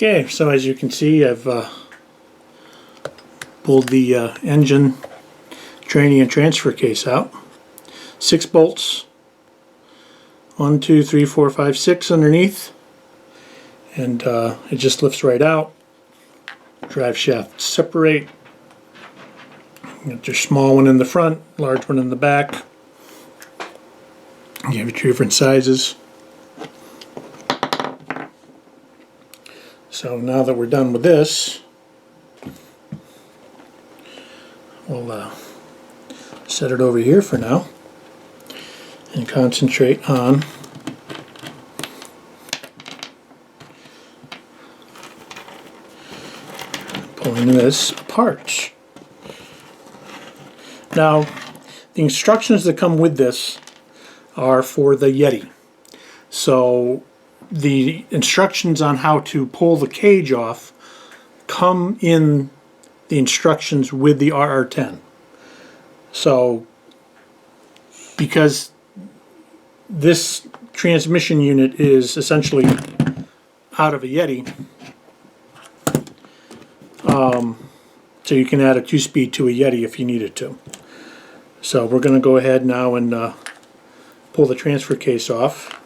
Okay, so as you can see, I've pulled the engine, Tranny, and transfer case out. 6 bolts, 1, 2, 3, 4, 5, 6 underneath, and it just lifts right out. Drive shaft separate. You got your small one in the front, large one in the back. You have your 2 different sizes. So now that we're done with this, we'll set it over here for now and concentrate on pulling this apart. Now, the instructions that come with this are for the Yeti. So the instructions on how to pull the cage off come in the instructions with the RR10. So because this transmission unit is essentially out of a Yeti, so you can add a 2-speed to a Yeti if you needed to. So we're going to go ahead now and pull the transfer case off.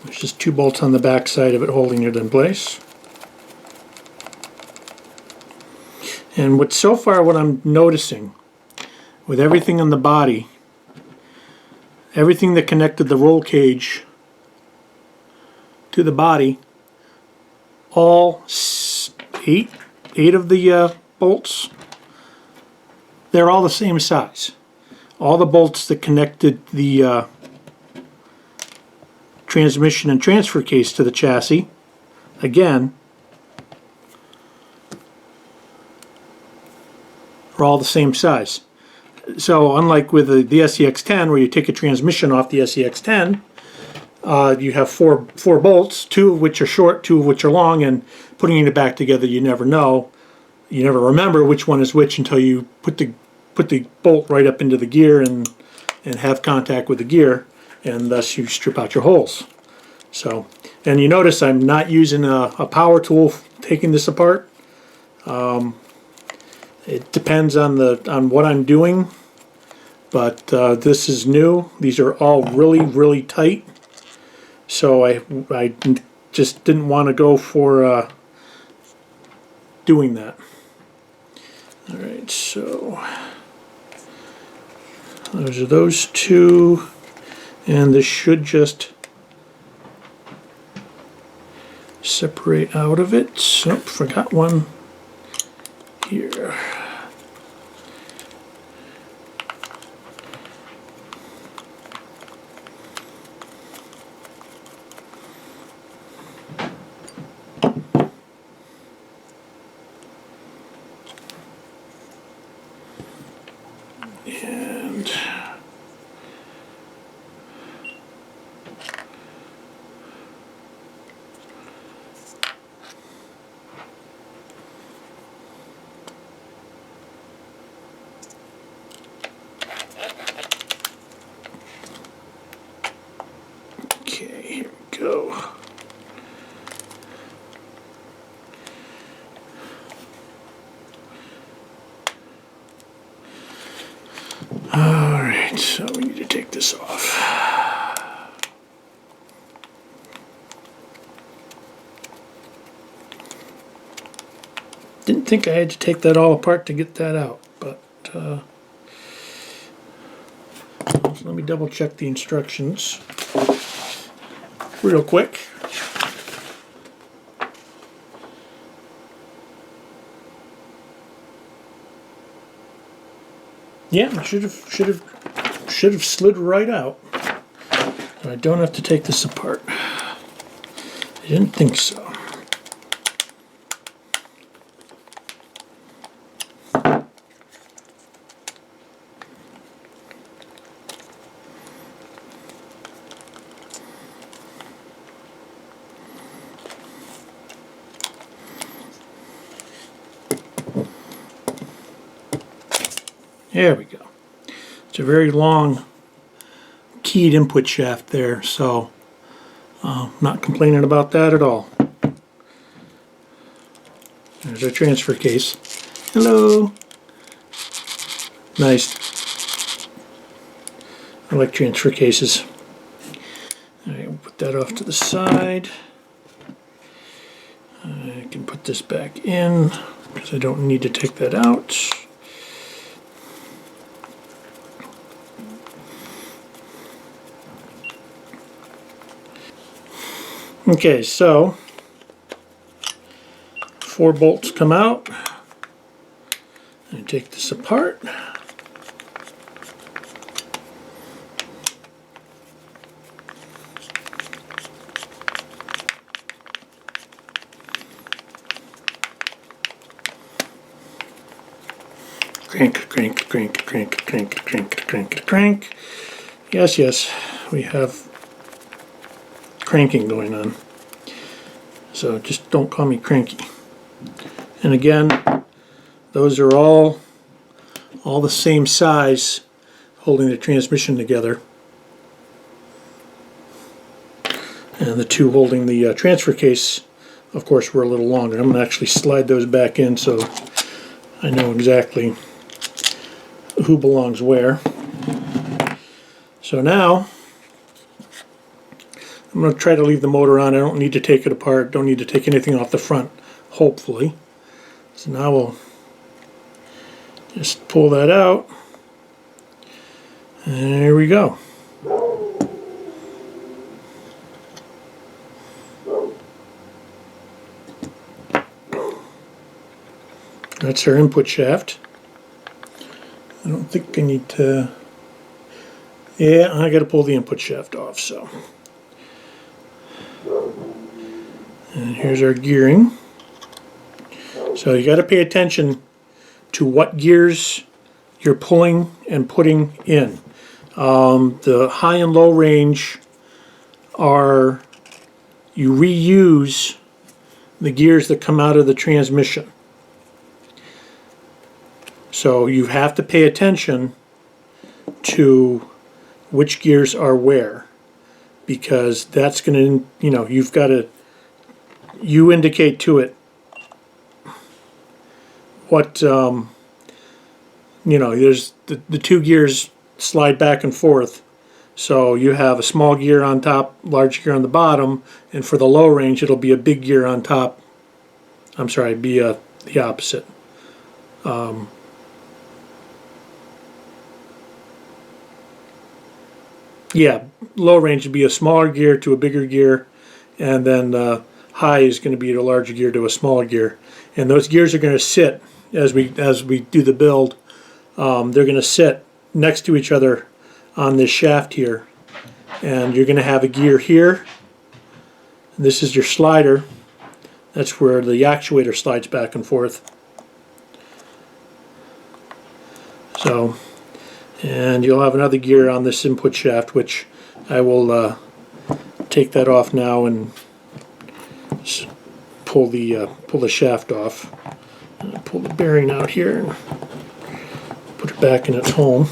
There's just 2 bolts on the back side of it holding it in place. And what I'm noticing with everything on the body, everything that connected the roll cage to the body, all 8 of the bolts, they're all the same size. All the bolts that connected the transmission and transfer case to the chassis, again, are all the same size. So unlike with the SEX10, where you take a transmission off the SEX10, you have four bolts, 2 of which are short, 2 of which are long, and putting it back together, you never know. You never remember which one is which until you put the bolt right up into the gear and have contact with the gear, and thus you strip out your holes. So, and you notice I'm not using a power tool taking this apart. It depends on what I'm doing, but this is new. These are all really tight, so I just didn't want to go for doing that. All right, so those are those 2, and this should just separate out of it. So, forgot one here. And okay, here we go. Alright, so we need to take this off. Didn't think I had to take that all apart to get that out, but so let me double check the instructions real quick. Yeah, should have slid right out. I don't have to take this apart. I didn't think so. There we go. It's a very long keyed input shaft there, so not complaining about that at all. There's our transfer case. Hello. Nice. I like transfer cases. Alright, we'll put that off to the side. I can put this back in because I don't need to take that out. Okay, so 4 bolts come out. I take this apart. Crank, crank, crank, crank, crank, crank, crank, crank. Yes, yes, we have cranking going on. So just don't call me cranky. And again, those are all the same size, holding the transmission together. And the two holding the transfer case, of course, were a little longer. I'm going to actually slide those back in so I know exactly who belongs where. So now I'm going to try to leave the motor on. I don't need to take it apart, don't need to take anything off the front, hopefully. So now we'll just pull that out. And there we go. That's our input shaft. I don't think I need to... Yeah, I got to pull the input shaft off, so... And here's our gearing. So you got to pay attention to what gears you're pulling and putting in. The high and low range are, you reuse the gears that come out of the transmission. So you have to pay attention to which gears are where, because that's going to, you know, you've got to, you indicate to it what, you know, there's the two gears slide back and forth. So you have a small gear on top, large gear on the bottom, and for the low range it'll be a big gear on top. I'm sorry, be the opposite. Yeah, low range would be a smaller gear to a bigger gear, and then high is going to be a larger gear to a smaller gear. And those gears are going to sit as we do the build. They're going to sit next to each other on this shaft here, and you're going to have a gear here. This is your slider. That's where the actuator slides back and forth. So, and you'll have another gear on this input shaft, which I will take that off now and pull the shaft off. Pull the bearing out here and put it back in its home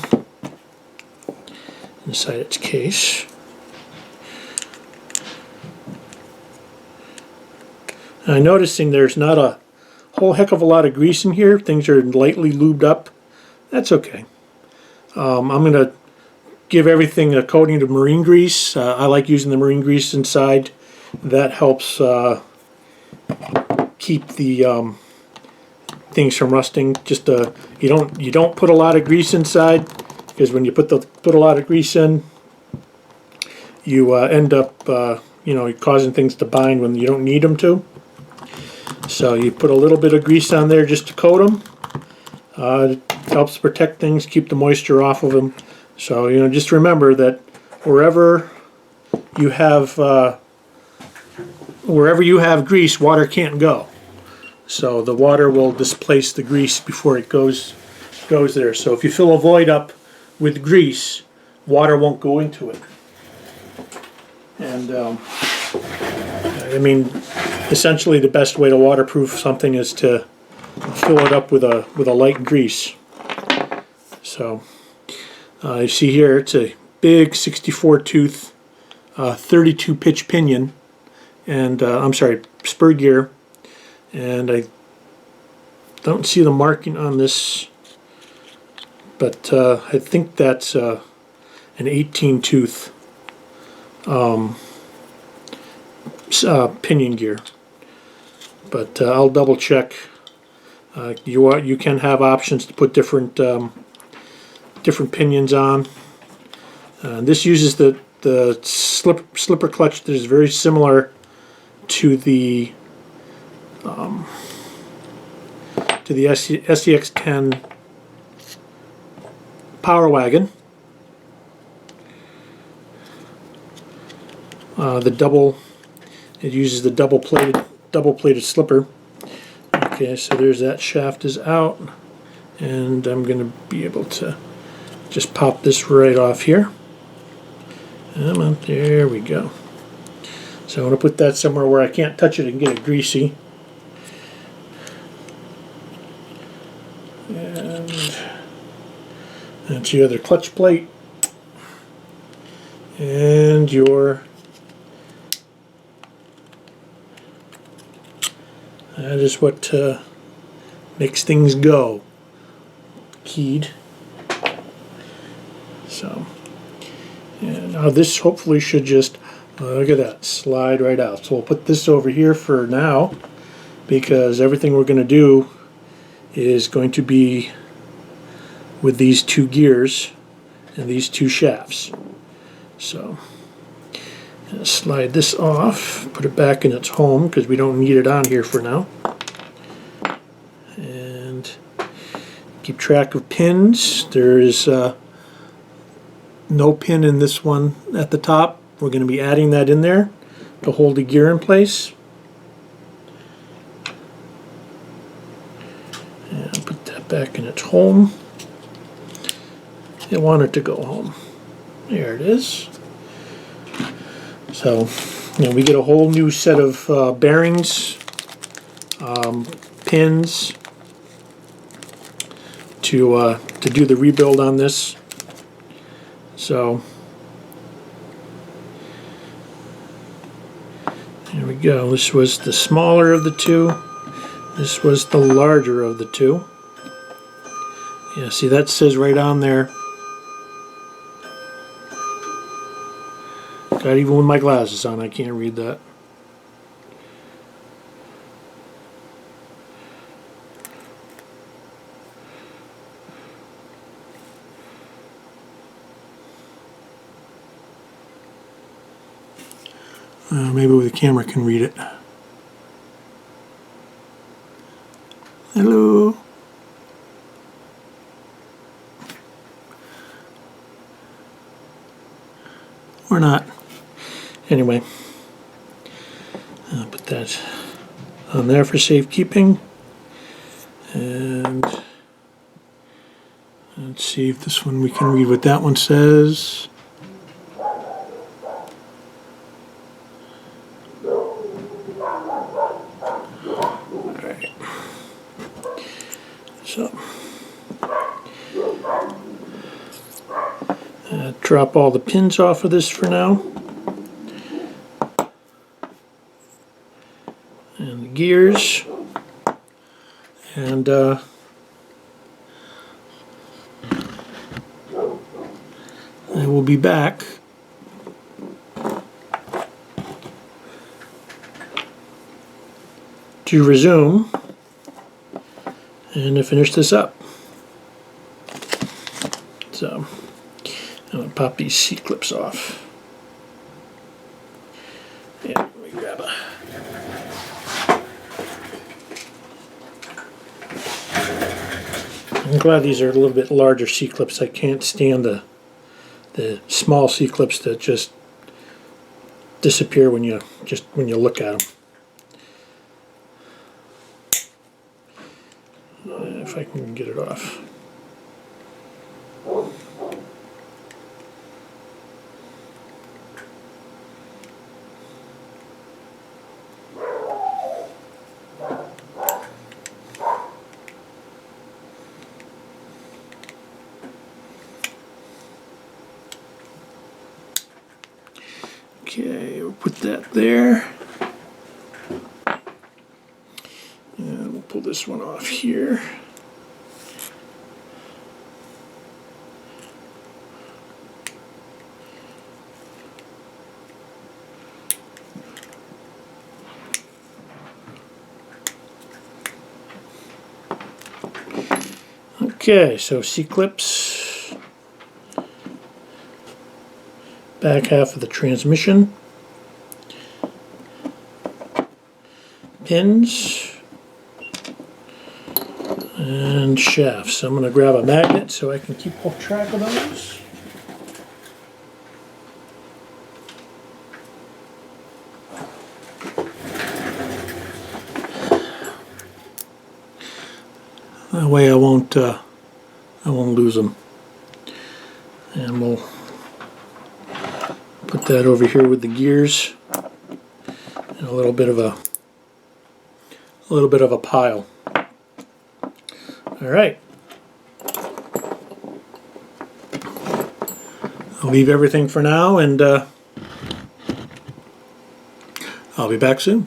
inside its case. And I'm noticing there's not a whole heck of a lot of grease in here. Things are lightly lubed up. That's okay. I'm going to give everything a coating of marine grease. I like using the marine grease inside. That helps keep the things from rusting. Just you don't put a lot of grease inside, because when you put a lot of grease in, you end up you know, causing things to bind when you don't need them to. So you put a little bit of grease on there just to coat them. It helps protect things, keep the moisture off of them. So, you know, just remember that wherever you have grease, water can't go. So the water will displace the grease before it goes there. So if you fill a void up with grease, water won't go into it. And I mean, essentially the best way to waterproof something is to fill it up with a light grease. So you see here it's a big 64 tooth 32 pitch pinion, and I'm sorry, spur gear, and I don't see the marking on this, but I think that's an 18 tooth pinion gear, but I'll double check. You can have options to put different pinions on. This uses the slipper clutch that is very similar to the SCX10 Power Wagon. It uses the double plated slipper. Okay, so there's that shaft is out, and I'm going to be able to just pop this right off here. There we go. So I'm going to put that somewhere where I can't touch it and get it greasy. And that's your other clutch plate. And that is what makes things go. Keyed. So, and now this hopefully should just, look at that, slide right out. So we'll put this over here for now, because everything we're going to do is going to be with these two gears and these two shafts. So slide this off, put it back in its home because we don't need it on here for now. And keep track of pins. There is no pin in this one at the top. We're going to be adding that in there to hold the gear in place. And put that back in its home. I want it to go home. There it is. So, we get a whole new set of bearings, pins to do the rebuild on this. So there we go. This was the smaller of the two. This was the larger of the two. Yeah, see, that says right on there. God, even with my glasses on, I can't read that. Maybe the camera can read it. Hello. Or not. Anyway, I'll put that on there for safekeeping. And let's see if this one we can read what that one says. Alright. So, drop all the pins off of this for now. And the gears. And I will be back to resume and to finish this up. So I'm going to pop these C-clips off. Yeah, let me grab a... I'm glad these are a little bit larger C-clips. I can't stand the small C-clips that just disappear when you look at them. If I can get it off. Okay, we'll put that there. And we'll pull this one off here. Okay, so C-clips, back half of the transmission, pins, and shafts. I'm going to grab a magnet so I can keep track of those. That way I won't lose them. And we'll put that over here with the gears and a little bit of a pile. All right. I'll leave everything for now, and I'll be back soon.